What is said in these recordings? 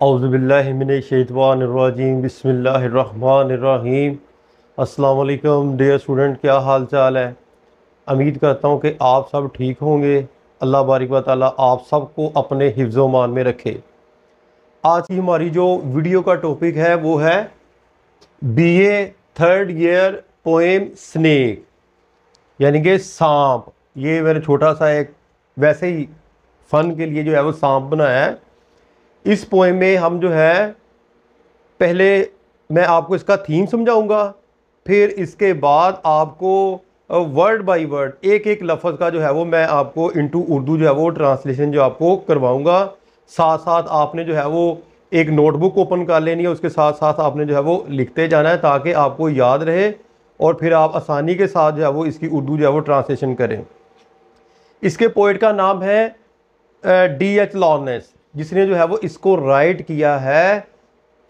औज़ुबिल्लाहिमिनश्शैतानिर्रजीम बिस्मिल्लाहिर्रहमानिर्रहीम। अस्सलाम वालेकुम डियर स्टूडेंट, क्या हाल चाल है। उम्मीद करता हूँ कि आप सब ठीक होंगे। अल्लाह बारिक व तआला आप सबको अपने हिफ्ज़ व मान में रखे। आज की हमारी जो वीडियो का टॉपिक है वो है BA third year poem snake, यानी कि सांप। ये मैंने छोटा सा एक वैसे ही फ़न के लिए जो है वो सांप बनाया है। इस पोएम में हम जो है पहले मैं आपको इसका थीम समझाऊंगा, फिर इसके बाद आपको वर्ड बाय वर्ड एक एक लफ्ज़ का जो है वो मैं आपको इनटू उर्दू जो है वो ट्रांसलेशन जो आपको करवाऊंगा। साथ साथ आपने जो है वो एक नोटबुक ओपन कर लेनी है, उसके साथ साथ आपने जो है वो लिखते जाना है ताकि आपको याद रहे और फिर आप आसानी के साथ जो है वो इसकी उर्दू जो है वो ट्रांसलेशन करें। इसके पोइट का नाम है D.H. लॉरेंस, जिसने जो है वो इसको राइट किया है।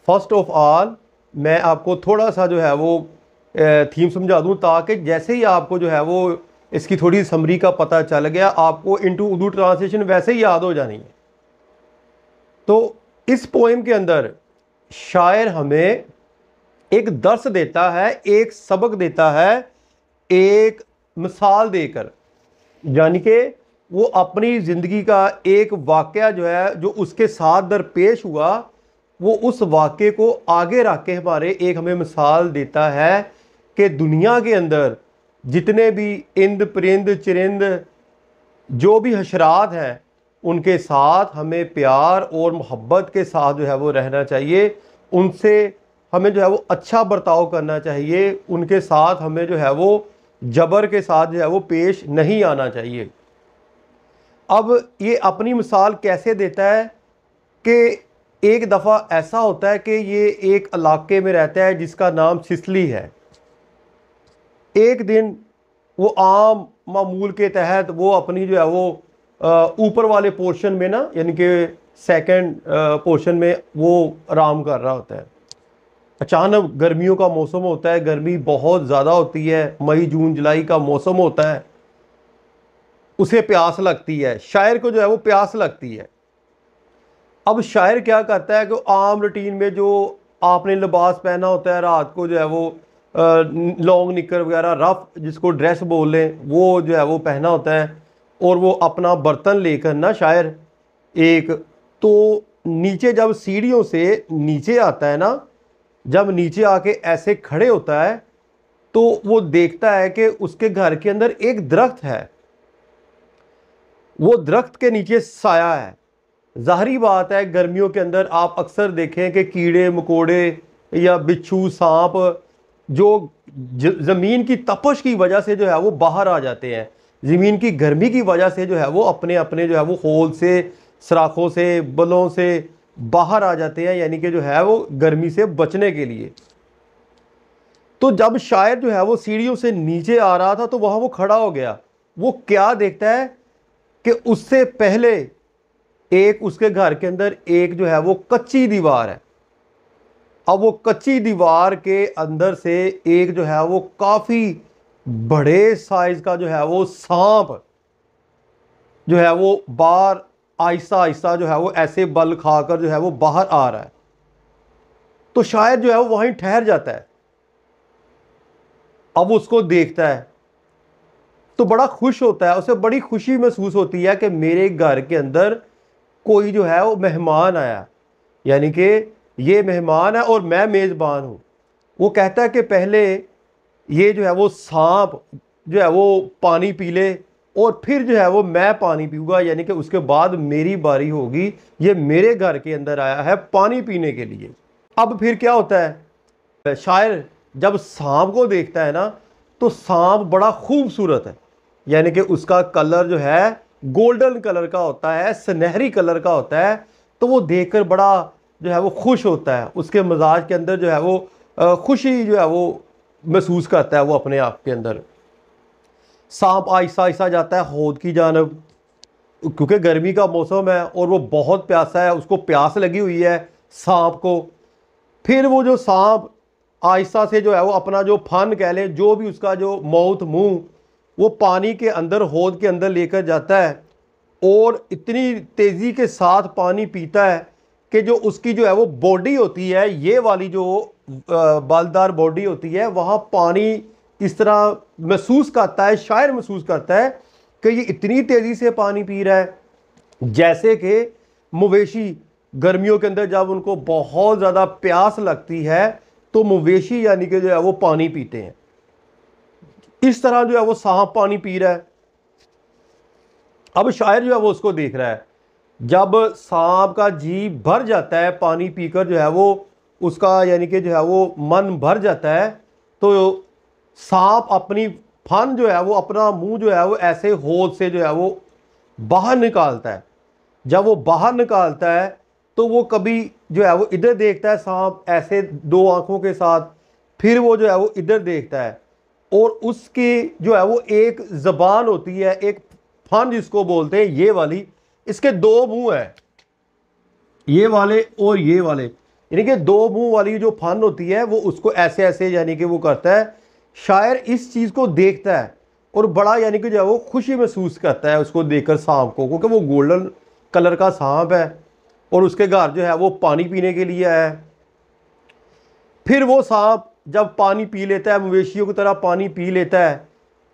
फर्स्ट ऑफ ऑल मैं आपको थोड़ा सा जो है वो थीम समझा दूं ताकि जैसे ही आपको जो है वो इसकी थोड़ी समरी का पता चल गया, आपको इनटू उर्दू ट्रांसलेशन वैसे ही याद हो जानी है। तो इस पोएम के अंदर शायर हमें एक दर्स देता है, एक सबक देता है, एक मिसाल देकर, यानी कि वो अपनी ज़िंदगी का एक वाक़या जो है जो उसके साथ दरपेश हुआ, वो उस वाक़े को आगे रख के हमारे एक हमें मिसाल देता है कि दुनिया के अंदर जितने भी इंद परिंद चरिंद जो भी हशरात हैं उनके साथ हमें प्यार और मोहब्बत के साथ जो है वो रहना चाहिए। उनसे हमें जो है वो अच्छा बर्ताव करना चाहिए, उनके साथ हमें जो है वो जबर के साथ जो है वो पेश नहीं आना चाहिए। अब ये अपनी मिसाल कैसे देता है कि एक दफ़ा ऐसा होता है कि ये एक इलाके में रहता है जिसका नाम सिसली है। एक दिन वो आम मामूल के तहत वो अपनी जो है वो ऊपर वाले पोर्शन में ना, यानी कि सेकंड पोर्शन में वो आराम कर रहा होता है। अचानक गर्मियों का मौसम होता है, गर्मी बहुत ज़्यादा होती है, मई जून जुलाई का मौसम होता है। उसे प्यास लगती है, शायर को जो है वो प्यास लगती है। अब शायर क्या करता है कि आम रूटीन में जो आपने लिबास पहना होता है रात को, जो है वो लॉन्ग निकर वगैरह रफ जिसको ड्रेस बोल लें, वो जो है वो पहना होता है और वो अपना बर्तन लेकर ना शायर एक तो नीचे जब सीढ़ियों से नीचे आता है ना, जब नीचे आके ऐसे खड़े होता है तो वो देखता है कि उसके घर के अंदर एक दरख्त है, वो दरख्त के नीचे साया है। ज़ाहरी बात है गर्मियों के अंदर आप अक्सर देखें कि कीड़े मकोड़े या बिच्छू सांप जो ज़मीन की तपश की वजह से जो है वो बाहर आ जाते हैं, ज़मीन की गर्मी की वजह से जो है वो अपने अपने जो है वो होल से सराखों से बलों से बाहर आ जाते हैं, यानी कि जो है वो गर्मी से बचने के लिए। तो जब शायर जो है वो सीढ़ियों से नीचे आ रहा था तो वहाँ वो खड़ा हो गया। वो क्या देखता है कि उससे पहले एक उसके घर के अंदर एक जो है वो कच्ची दीवार है। अब वो कच्ची दीवार के अंदर से एक जो है वो काफ़ी बड़े साइज का जो है वो सांप जो है वो बाहर आहिस्ता आहिस्ता जो है वो ऐसे बल खाकर जो है वो बाहर आ रहा है। तो शायर जो है वो वहीं ठहर जाता है। अब उसको देखता है तो बड़ा खुश होता है, उसे बड़ी खुशी महसूस होती है कि मेरे घर के अंदर कोई जो है वो मेहमान आया, यानी कि ये मेहमान है और मैं मेज़बान हूँ। वो कहता है कि पहले ये जो है वो सांप जो है वो पानी पी ले और फिर जो है वो मैं पानी पीऊँगा, यानी कि उसके बाद मेरी बारी होगी। ये मेरे घर के अंदर आया है पानी पीने के लिए। अब फिर क्या होता है, शायर जब सांप को देखता है ना तो सांप बड़ा खूबसूरत है, यानी कि उसका कलर जो है गोल्डन कलर का होता है, सुनहरी कलर का होता है। तो वो देखकर बड़ा जो है वो खुश होता है, उसके मिजाज के अंदर जो है वो खुशी जो है वो महसूस करता है वो अपने आप के अंदर। सांप आहिस्ता आहिस्ता जाता है हौद की जानब, क्योंकि गर्मी का मौसम है और वो बहुत प्यासा है, उसको प्यास लगी हुई है सांप को। फिर वो जो सांप आहिस्ता से जो है वो अपना जो फन कह लें, जो भी उसका जो माउथ मुंह, वो पानी के अंदर हौद के अंदर लेकर जाता है और इतनी तेज़ी के साथ पानी पीता है कि जो उसकी जो है वो बॉडी होती है, ये वाली जो बालदार बॉडी होती है, वहाँ पानी इस तरह महसूस करता है, शायर महसूस करता है कि ये इतनी तेज़ी से पानी पी रहा है, जैसे कि मवेशी गर्मियों के अंदर जब उनको बहुत ज़्यादा प्यास लगती है तो मवेशी यानी कि जो है वो पानी पीते हैं। इस तरह जो है वो सांप पानी पी रहा है। अब शायर जो है वो उसको देख रहा है। जब सांप का जी भर जाता है पानी पीकर, जो है वो उसका यानी कि जो है वो मन भर जाता है, तो सांप अपनी फन जो है वो, अपना मुंह जो है वो ऐसे होद से जो है वो बाहर निकालता है। जब वो बाहर निकालता है तो वो कभी जो है वो इधर देखता है, सांप ऐसे दो आंखों के साथ, फिर वो जो है वो इधर देखता है, और उसकी जो है वो एक जबान होती है, एक फन जिसको बोलते हैं, ये वाली, इसके दो मुंह है, ये वाले और ये वाले, यानी कि दो मुंह वाली जो फन होती है वो उसको ऐसे ऐसे यानी कि वो करता है। शायर इस चीज़ को देखता है और बड़ा यानी कि जो है वो खुशी महसूस करता है उसको देखकर सांप को, क्योंकि वो गोल्डन कलर का सांप है और उसके घर जो है वो पानी पीने के लिए है। फिर वो सांप जब पानी पी लेता है, मवेशियों की तरह पानी पी लेता है,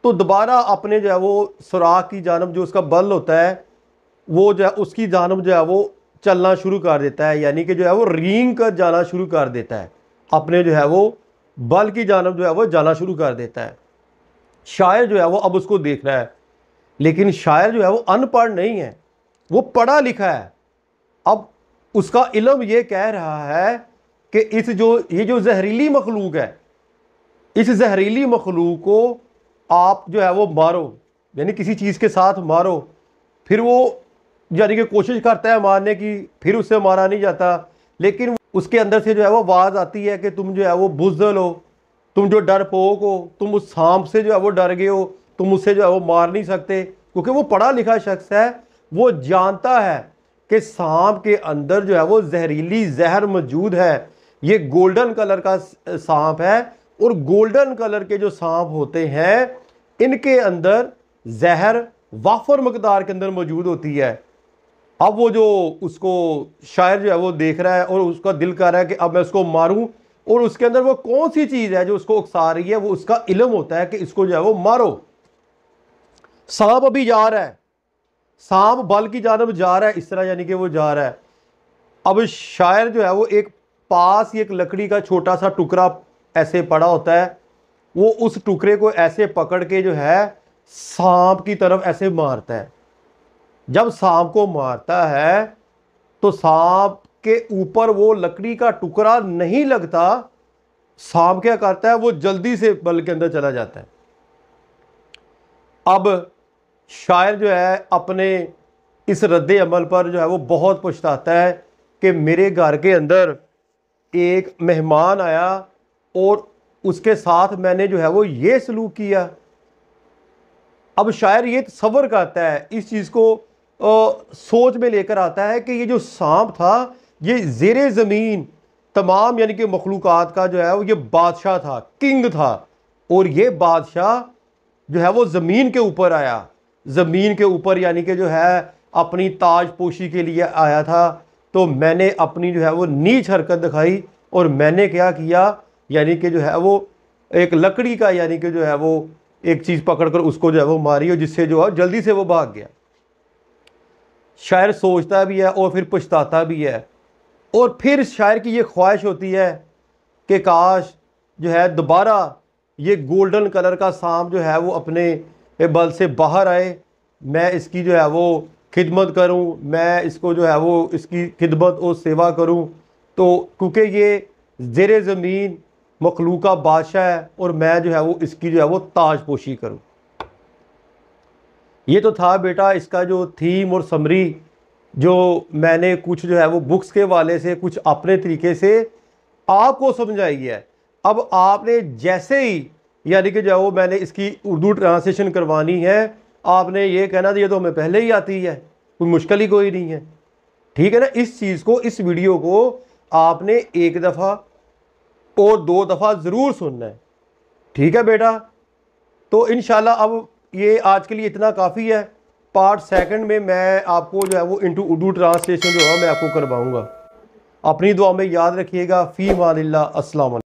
तो दोबारा अपने जो है वो सुराख की जानब, जो उसका बल होता है, वो जो है उसकी जानब जो है वो चलना शुरू कर देता है, यानी कि जो है वो रींग कर जाना शुरू कर देता है, अपने जो है वो बल की जानब जो है वो जाना शुरू कर देता है। शायर जो है वो अब उसको देख रहा है, लेकिन शायर जो है वो अनपढ़ नहीं है, वो पढ़ा लिखा है। अब उसका इल्म ये कह रहा है कि ये जो जहरीली मखलूक है, इस जहरीली मखलूक को आप जो है वो मारो, यानी किसी चीज़ के साथ मारो। फिर वो यानी कि कोशिश करता है मारने की, फिर उससे मारा नहीं जाता, लेकिन उसके अंदर से जो है वो आवाज़ आती है कि तुम जो है वो बुज़दिल हो, तुम जो डरपोक हो, तुम उस सांप से जो है वो डर गए हो, तुम उससे जो है वो मार नहीं सकते। क्योंकि वो पढ़ा लिखा शख्स है, वो जानता है कि सांप के अंदर जो है वो जहरीली जहर मौजूद है। ये गोल्डन कलर का सांप है, और गोल्डन कलर के जो सांप होते हैं इनके अंदर जहर वाफर मकदार के अंदर मौजूद होती है। अब वो जो उसको शायर जो है वो देख रहा है और उसका दिल कर रहा है कि अब मैं उसको मारूं, और उसके अंदर वो कौन सी चीज़ है जो उसको उकसा रही है, वो उसका इल्म होता है कि इसको जो है वो मारो। सांप अभी जा रहा है, सांप बल की जानब जा रहा है, इस तरह यानी कि वो जा रहा है। अब शायर जो है वो एक पास ही एक लकड़ी का छोटा सा टुकड़ा ऐसे पड़ा होता है, वो उस टुकड़े को ऐसे पकड़ के जो है सांप की तरफ ऐसे मारता है। जब सांप को मारता है तो सांप के ऊपर वो लकड़ी का टुकड़ा नहीं लगता। सांप क्या करता है, वो जल्दी से बल के अंदर चला जाता है। अब शायर जो है अपने इस रद्द अमल पर जो है वो बहुत पछताता है कि मेरे घर के अंदर एक मेहमान आया और उसके साथ मैंने जो है वो ये सलूक किया। अब शायर ये तसव्वुर करता है, इस चीज़ को सोच में लेकर आता है कि ये जो सांप था, ये ज़ेरे ज़मीन तमाम यानी कि मखलूक़ात का जो है वो ये बादशाह था, किंग था, और ये बादशाह जो है वो ज़मीन के ऊपर आया। ज़मीन के ऊपर यानी कि जो है अपनी ताज पोशी के लिए आया था। तो मैंने अपनी जो है वो नीच हरकत दिखाई, और मैंने क्या किया, यानी कि जो है वो एक लकड़ी का यानी कि जो है वो एक चीज़ पकड़कर उसको जो है वो मारी, और जिससे जो है जल्दी से वो भाग गया। शायर सोचता भी है और फिर पछताता भी है, और फिर शायर की ये ख्वाहिश होती है कि काश जो है दोबारा ये गोल्डन कलर का सांप जो है वो अपने बल से बाहर आए, मैं इसकी जो है वो खिदमत करूं, मैं इसको जो है वो इसकी खिदमत और सेवा करूं। तो क्योंकि ये ज़ेरे ज़मीन मखलूका बादशाह है और मैं जो है वो इसकी जो है वो ताजपोशी करूं। ये तो था बेटा इसका जो थीम और समरी, जो मैंने कुछ जो है वो बुक्स के वाले से कुछ अपने तरीके से आपको समझाई है। अब आपने जैसे ही यानी कि जो है वो मैंने इसकी उर्दू ट्रांसलेशन करवानी है, आपने ये कहना ये तो हमें पहले ही आती है, कोई मुश्किल ही कोई नहीं है। ठीक है ना। इस चीज़ को, इस वीडियो को आपने एक दफ़ा और दो दफ़ा ज़रूर सुनना है। ठीक है बेटा। तो इंशाल्लाह अब ये आज के लिए इतना काफ़ी है। पार्ट सेकंड में मैं आपको जो है वो इनटू उर्दू ट्रांसलेशन जो है मैं आपको करवाऊँगा। अपनी दुआ में याद रखिएगा। फ़ी मानिल्लाह। अस्सलाम वालेकुम।